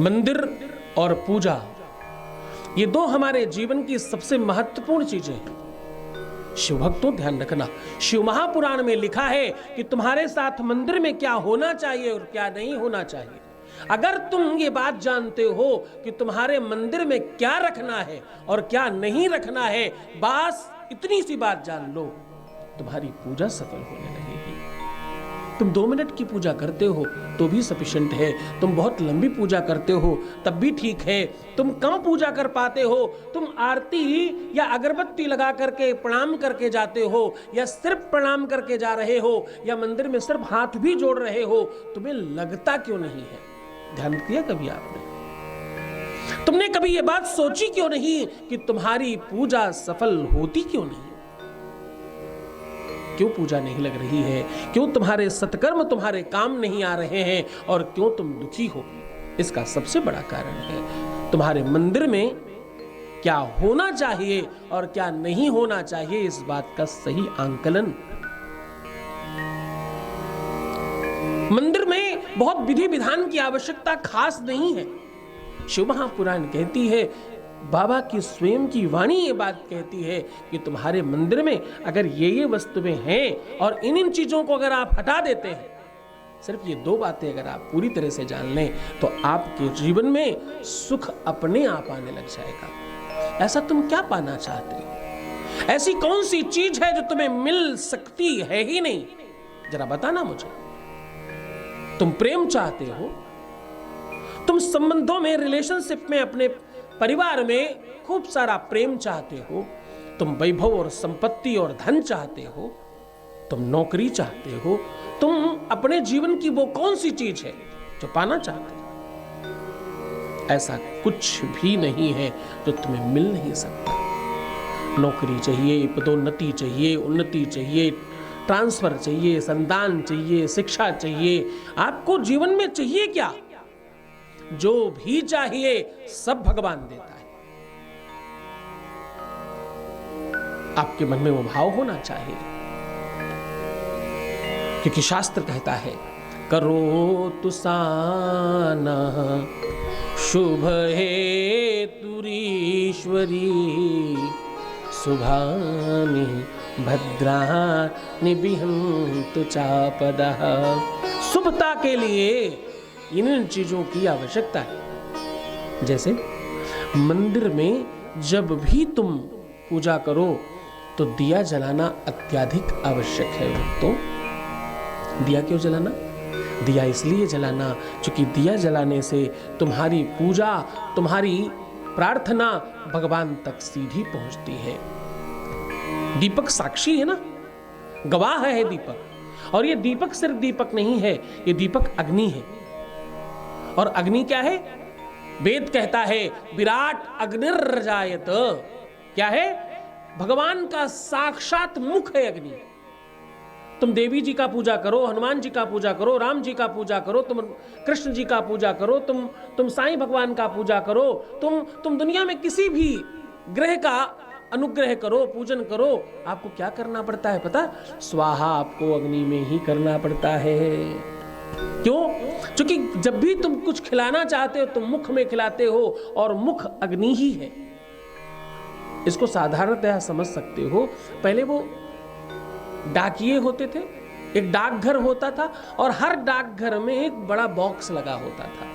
मंदिर और पूजा, ये दो हमारे जीवन की सबसे महत्वपूर्ण चीजें हैं। शिव भक्तों ध्यान रखना, शिव महापुराण में लिखा है कि तुम्हारे साथ मंदिर में क्या होना चाहिए और क्या नहीं होना चाहिए। अगर तुम ये बात जानते हो कि तुम्हारे मंदिर में क्या रखना है और क्या नहीं रखना है, बस इतनी सी बात जान लो, तुम्हारी पूजा सफल होने लगेगी। तुम 2 मिनट की पूजा करते हो तो भी सफिशिएंट है, तुम बहुत लंबी पूजा करते हो तब भी ठीक है, तुम कम पूजा कर पाते हो, तुम आरती या अगरबत्ती लगा करके प्रणाम करके जाते हो या सिर्फ प्रणाम करके जा रहे हो या मंदिर में सिर्फ हाथ भी जोड़ रहे हो, तुम्हें लगता क्यों नहीं है? ध्यान किया कभी आपने? तुमने कभी यह बात सोची क्यों नहीं कि तुम्हारी पूजा सफल होती क्यों नहीं? क्यों पूजा नहीं लग रही है? क्यों तुम्हारे सत्कर्म तुम्हारे काम नहीं आ रहे हैं और क्यों तुम दुखी हो? इसका सबसे बड़ा कारण है तुम्हारे मंदिर में क्या होना चाहिए और क्या नहीं होना चाहिए, इस बात का सही आंकलन। मंदिर में बहुत विधि विधान की आवश्यकता खास नहीं है। शिव महापुराण कहती है, बाबा की स्वयं की वाणी ये बात कहती है कि तुम्हारे मंदिर में अगर ये वस्तुएं हैं और इन चीजों को अगर आप हटा देते हैं, सिर्फ ये 2 बातें अगर आप पूरी तरह से जान लें तो आपके जीवन में सुख अपने आप आने लग जाएगा। ऐसा तुम क्या पाना चाहते हो? ऐसी कौन सी चीज है जो तुम्हें मिल सकती है ही नहीं? जरा बताना मुझे। तुम प्रेम चाहते हो, तुम संबंधों में, रिलेशनशिप में, अपने परिवार में खूब सारा प्रेम चाहते हो, तुम वैभव और संपत्ति और धन चाहते हो, तुम नौकरी चाहते हो, तुम अपने जीवन की वो कौन सी चीज है जो पाना चाहते हो? ऐसा कुछ भी नहीं है जो तुम्हें मिल नहीं सकता। नौकरी चाहिए, पदोन्नति चाहिए, उन्नति चाहिए, ट्रांसफर चाहिए, संतान चाहिए, शिक्षा चाहिए, आपको जीवन में चाहिए क्या? जो भी चाहिए सब भगवान देता है। आपके मन में वो भाव होना चाहिए, क्योंकि शास्त्र कहता है, करो तुसाना शुभ हे तुरीश्वरी शुभानि भद्रानि बिहन्तु चापदः। शुभता के लिए इन चीजों की आवश्यकता है। जैसे मंदिर में जब भी तुम पूजा करो तो दिया जलाना अत्यधिक आवश्यक है। तो दिया क्यों जलाना? दिया इसलिए जलाना क्योंकि दिया जलाने से तुम्हारी पूजा, तुम्हारी प्रार्थना भगवान तक सीधी पहुंचती है। दीपक साक्षी है ना, गवाह है दीपक। और ये दीपक सिर्फ दीपक नहीं है, ये दीपक अग्नि है। और अग्नि क्या है? वेद कहता है, विराट अग्निर्जायत। क्या है? भगवान का साक्षात मुख है अग्नि। तुम देवी जी का पूजा करो, हनुमान जी का पूजा करो, राम जी का पूजा करो, तुम कृष्ण जी का पूजा करो, तुम साईं भगवान का पूजा करो, तुम दुनिया में किसी भी ग्रह का अनुग्रह करो, पूजन करो, आपको क्या करना पड़ता है पता? स्वाहा आपको अग्नि में ही करना पड़ता है। क्यों? क्योंकि जब भी तुम कुछ खिलाना चाहते हो तुम मुख में खिलाते हो, और मुख अग्नि ही है। इसको साधारणतः समझ सकते हो। पहले वो डाकिये होते थे, एक डाकघर होता था, और हर डाकघर में एक बड़ा बॉक्स लगा होता था,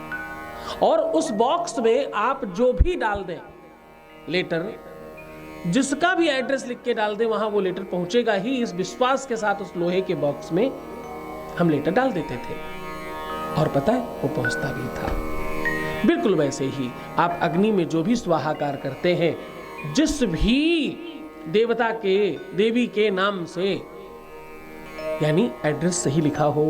और उस बॉक्स में आप जो भी डाल दें लेटर, जिसका भी एड्रेस लिख के डाल दें, वहां वो लेटर पहुंचेगा ही, इस विश्वास के साथ उस लोहे के बॉक्स में हम लेटर डाल देते थे। और पता है वो पहुंचता भी था। बिल्कुल वैसे ही आप अग्नि में जो भी स्वाहाकार करते हैं, जिस भी देवता के, देवी के नाम से, यानी एड्रेस सही लिखा हो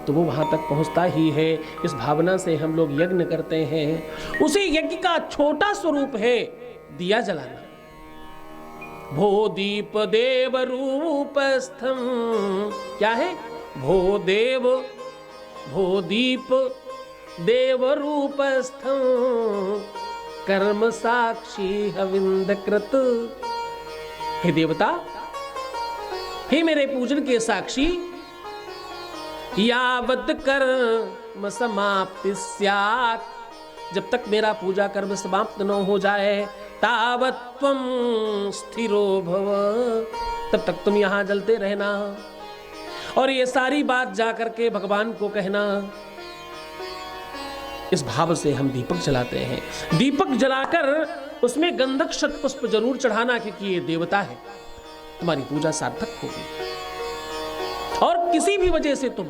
तो वो वहां तक पहुंचता ही है। इस भावना से हम लोग यज्ञ करते हैं। उसी यज्ञ का छोटा स्वरूप है दिया जलाना। भो दीप देव रूपस्थम, क्या है? भो दीप देव रूपस्थम कर्म साक्षी हविंद कृत। हे देवता, हे मेरे पूजन के साक्षी, यावत कर्म समाप्ति स्यात् जब तक मेरा पूजा कर्म समाप्त न हो जाए, तावत् त्वं स्थिरो भव, तब तक तुम यहां जलते रहना। और ये सारी बात जाकर के भगवान को कहना। इस भाव से हम दीपक जलाते हैं। दीपक जलाकर उसमें गंधक शतपुष्प जरूर चढ़ाना, क्योंकि ये देवता है, तुम्हारी पूजा सार्थक होगी। और किसी भी वजह से तुम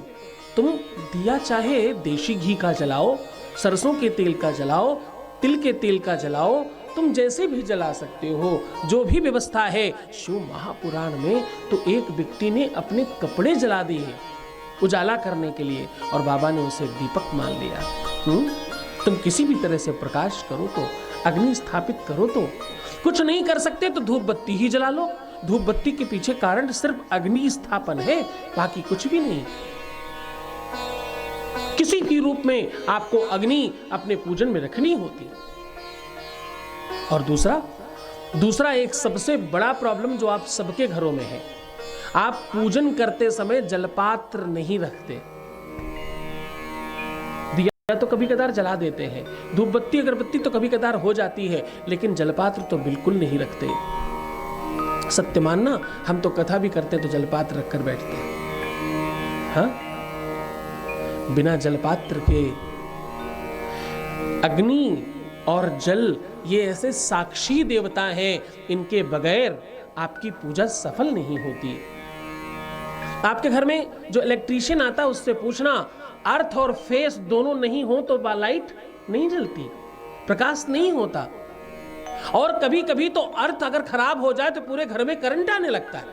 दिया चाहे देशी घी का जलाओ, सरसों के तेल का जलाओ, तिल के तेल का जलाओ, तुम जैसे भी जला सकते हो। जो भी व्यवस्था है शिव महापुराण में, तो एक व्यक्ति ने अपने कपड़े जला दिए उजाला करने के लिए, और बाबा ने उसे दीपक मान लिया। तुम किसी भी तरह से प्रकाश करो तो, अग्नि स्थापित करो तो, कुछ नहीं कर सकते तो धूप बत्ती ही जला लो। धूप बत्ती के पीछे कारण सिर्फ अग्नि स्थापन है, बाकी कुछ भी नहीं। किसी भी रूप में आपको अग्नि अपने पूजन में रखनी होती। और दूसरा एक सबसे बड़ा प्रॉब्लम जो आप सबके घरों में है, आप पूजन करते समय जलपात्र नहीं रखते। दिया तो कभी कदार जला देते हैं, धूप बत्ती अगरबत्ती तो कभी कदार हो जाती है, लेकिन जलपात्र तो बिल्कुल नहीं रखते। सत्य मानना, हम तो कथा भी करते तो जलपात्र रखकर बैठते हैं। हाँ, बिना जलपात्र के अग्नि और जल ये ऐसे साक्षी देवता हैं, इनके बगैर आपकी पूजा सफल नहीं होती। आपके घर में जो इलेक्ट्रीशियन आता है उससे पूछना, अर्थ और फेस दोनों नहीं हो तो लाइट नहीं जलती, प्रकाश नहीं होता। और कभी कभी तो अर्थ अगर खराब हो जाए तो पूरे घर में करंट आने लगता है।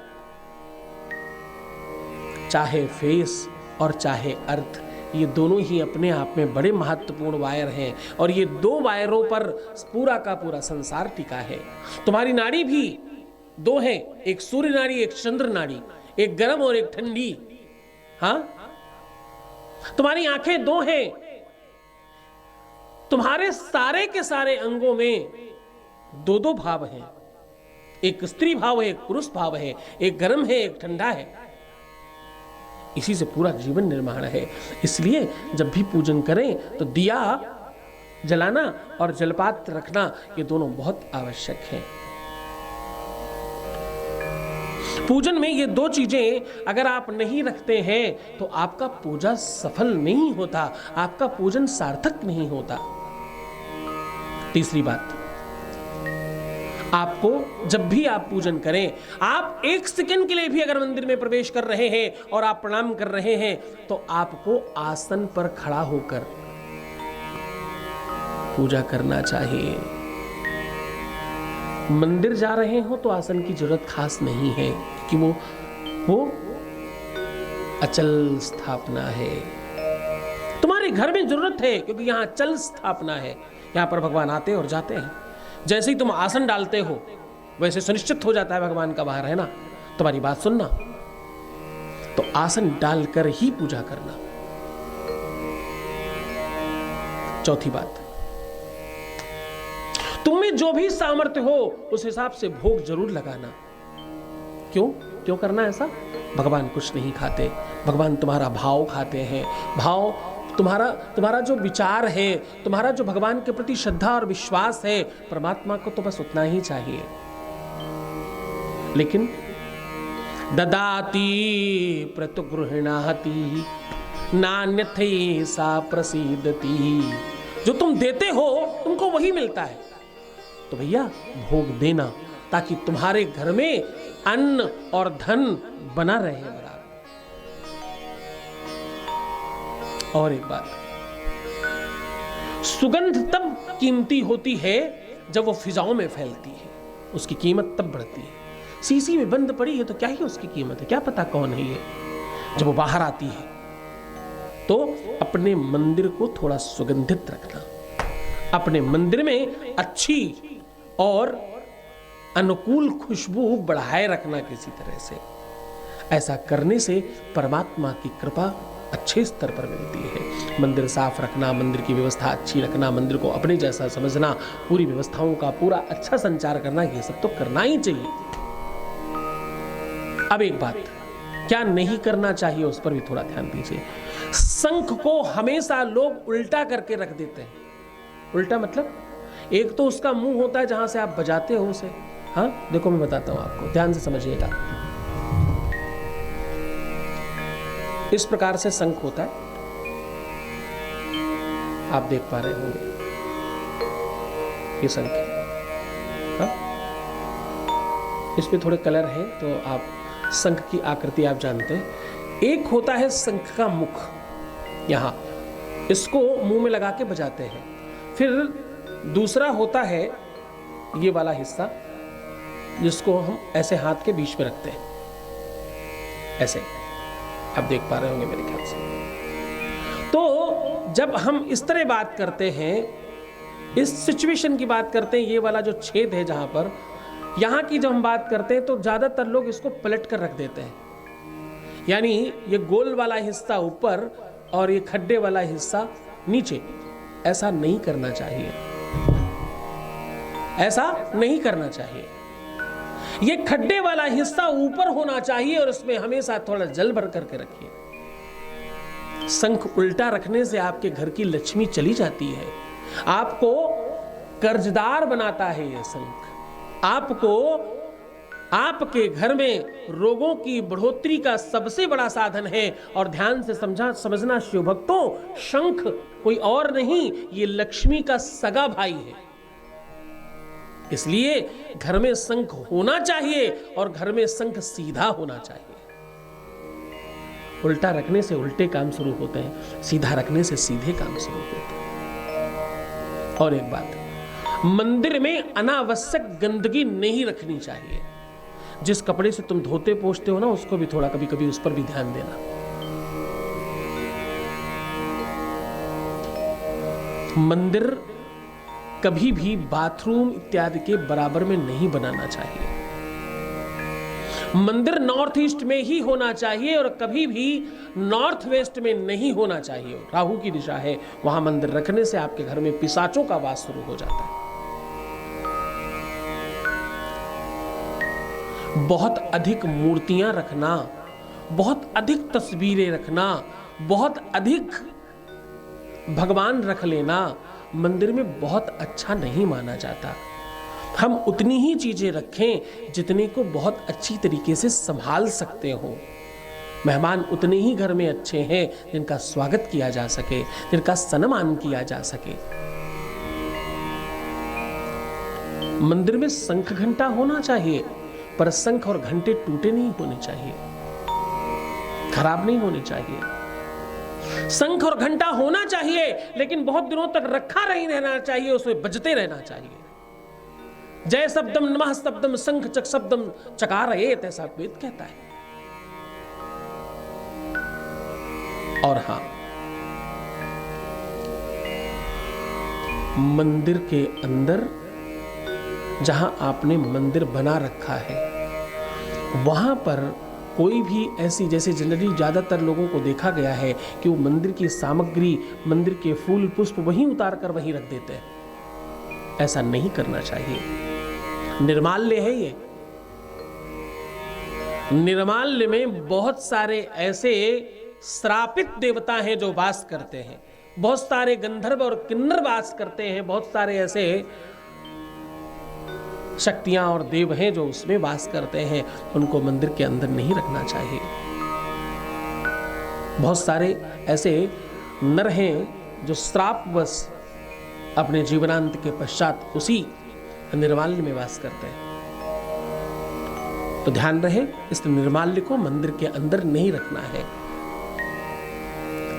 चाहे फेस और चाहे अर्थ, ये दोनों ही अपने आप में बड़े महत्वपूर्ण वायर हैं, और ये दो वायरों पर पूरा का पूरा संसार टिका है। तुम्हारी नाड़ी भी दो है, एक सूर्य नाड़ी, एक चंद्र नाड़ी, एक गर्म और एक ठंडी। हाँ, तुम्हारी आंखें दो हैं। तुम्हारे सारे के सारे अंगों में दो दो भाव हैं, एक स्त्री भाव है, एक पुरुष भाव है, एक गर्म है, एक ठंडा है। इसी से पूरा जीवन निर्माण है। इसलिए जब भी पूजन करें तो दिया जलाना और जलपात्र रखना, ये दोनों बहुत आवश्यक हैं। पूजन में ये दो चीजें अगर आप नहीं रखते हैं तो आपका पूजा सफल नहीं होता, आपका पूजन सार्थक नहीं होता। तीसरी बात, आपको जब भी आप पूजन करें, आप एक सेकंड के लिए भी अगर मंदिर में प्रवेश कर रहे हैं और आप प्रणाम कर रहे हैं, तो आपको आसन पर खड़ा होकर पूजा करना चाहिए। मंदिर जा रहे हो तो आसन की जरूरत खास नहीं है, क्योंकि वो अचल स्थापना है। तुम्हारे घर में जरूरत है, क्योंकि यहां अचल स्थापना है। यहां पर भगवान आते और जाते हैं। जैसे ही तुम आसन डालते हो, वैसे सुनिश्चित हो जाता है भगवान का बाहर है ना। तुम्हारी बात सुनना, तो आसन डालकर ही पूजा करना। चौथी बात, तुम में जो भी सामर्थ्य हो उस हिसाब से भोग जरूर लगाना। क्यों करना ऐसा? भगवान कुछ नहीं खाते, भगवान तुम्हारा भाव खाते हैं। भाव तुम्हारा जो विचार है, तुम्हारा जो भगवान के प्रति श्रद्धा और विश्वास है, परमात्मा को तो बस उतना ही चाहिए। लेकिन ददाति प्रतुगृह्णाति नान्यथै सा प्रसीदति, जो तुम देते हो तुमको वही मिलता है। तो भैया भोग देना, ताकि तुम्हारे घर में अन्न और धन बना रहे बराबर। और एक बात, सुगंध तब कीमती होती है जब वो फिजाओं में फैलती है, उसकी कीमत तब बढ़ती है। शीशी में बंद पड़ी है तो क्या ही उसकी कीमत है, क्या पता कौन है ये। जब वो बाहर आती है तो अपने मंदिर को थोड़ा सुगंधित रखना, अपने मंदिर में अच्छी और अनुकूल खुशबू बढ़ाए रखना किसी तरह से। ऐसा करने से परमात्मा की कृपा अच्छे स्तर पर मिलती है। मंदिर साफ रखना, मंदिर की व्यवस्था अच्छी रखना, मंदिर को अपने जैसा समझना, पूरी व्यवस्थाओं का पूरा अच्छा संचार करना, ये सब तो करना ही चाहिए। अब एक बात, क्या नहीं करना चाहिए उस पर भी थोड़ा ध्यान दीजिए। शंख को हमेशा लोग उल्टा करके रख देते हैं। उल्टा मतलब एक तो उसका मुंह होता है जहां से आप बजाते हो उसे। हाँ देखो मैं बताता हूं आपको, ध्यान से समझिएगा। इस प्रकार से शंख होता है, आप देख पा रहे होंगे ये शंख है। हाँ? इस पे थोड़े कलर हैं तो आप शंख की आकृति आप जानते हैं। एक होता है शंख का मुख, यहां इसको मुंह में लगा के बजाते हैं। फिर दूसरा होता है ये वाला हिस्सा जिसको हम ऐसे हाथ के बीच में रखते हैं, ऐसे आप देख पा रहे होंगे मेरे ख्याल से। तो जब हम इस तरह बात करते हैं, इस सिचुएशन की बात करते हैं, ये वाला जो छेद है जहां पर, यहां की जब हम बात करते हैं तो ज्यादातर लोग इसको पलट कर रख देते हैं, यानी ये गोल वाला हिस्सा ऊपर और ये खड्डे वाला हिस्सा नीचे। ऐसा नहीं करना चाहिए, ऐसा नहीं करना चाहिए। ये खड्डे वाला हिस्सा ऊपर होना चाहिए और उसमें हमेशा थोड़ा जल भर करके रखिए। शंख उल्टा रखने से आपके घर की लक्ष्मी चली जाती है, आपको कर्जदार बनाता है ये शंख, आपको आपके घर में रोगों की बढ़ोतरी का सबसे बड़ा साधन है। और ध्यान से समझना शिव भक्तों, शंख कोई और नहीं, ये लक्ष्मी का सगा भाई है। इसलिए घर में शंख होना चाहिए और घर में शंख सीधा होना चाहिए। उल्टा रखने से उल्टे काम शुरू होते हैं, सीधा रखने से सीधे काम शुरू होते हैं। और एक बात, मंदिर में अनावश्यक गंदगी नहीं रखनी चाहिए। जिस कपड़े से तुम धोते पोंछते हो ना, उसको भी थोड़ा कभी कभी उस पर भी ध्यान देना। मंदिर कभी भी बाथरूम इत्यादि के बराबर में नहीं बनाना चाहिए। मंदिर नॉर्थ ईस्ट में ही होना चाहिए और कभी भी नॉर्थ वेस्ट में नहीं होना चाहिए। राहु की दिशा है, वहां मंदिर रखने से आपके घर में पिशाचों का वास शुरू हो जाता है। बहुत अधिक मूर्तियां रखना, बहुत अधिक तस्वीरें रखना, बहुत अधिक भगवान रख लेना मंदिर में बहुत अच्छा नहीं माना जाता। हम उतनी ही चीजें रखें जितने को बहुत अच्छी तरीके से संभाल सकते हो। मेहमान उतने ही घर में अच्छे हैं जिनका स्वागत किया जा सके, जिनका सम्मान किया जा सके। मंदिर में शंख घंटा होना चाहिए, पर शंख और घंटे टूटे नहीं होने चाहिए, खराब नहीं होने चाहिए। शंख और घंटा होना चाहिए लेकिन बहुत दिनों तक रखा नहीं रहना चाहिए, उसमें बजते रहना चाहिए। जय शब्दम नमः शब्दम शंख चक शब्दम चकारयेत, ऐसा वेद कहता है। और हां, मंदिर के अंदर जहां आपने मंदिर बना रखा है वहां पर कोई भी ऐसी, जैसे जनरली ज्यादातर लोगों को देखा गया है कि वो मंदिर की सामग्री, मंदिर के फूल पुष्प वहीं उतार कर वहीं रख देते हैं। ऐसा नहीं करना चाहिए। निर्माल्य है ये, निर्माल्य में बहुत सारे ऐसे श्रापित देवता हैं जो वास करते हैं, बहुत सारे गंधर्व और किन्नर वास करते हैं, बहुत सारे ऐसे शक्तियां और देव हैं जो उसमें वास करते हैं। उनको मंदिर के अंदर नहीं रखना चाहिए। बहुत सारे ऐसे नर हैं जो श्रापवश अपने जीवनांत के पश्चात उसी निर्माल्य में वास करते हैं। तो ध्यान रहे, इस निर्माल्य को मंदिर के अंदर नहीं रखना है।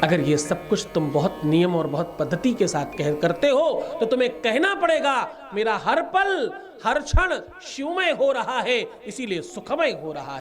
अगर ये सब कुछ तुम बहुत नियम और बहुत पद्धति के साथ करते हो तो तुम्हें कहना पड़ेगा मेरा हर पल हर क्षण शिवमय हो रहा है, इसीलिए सुखमय हो रहा है।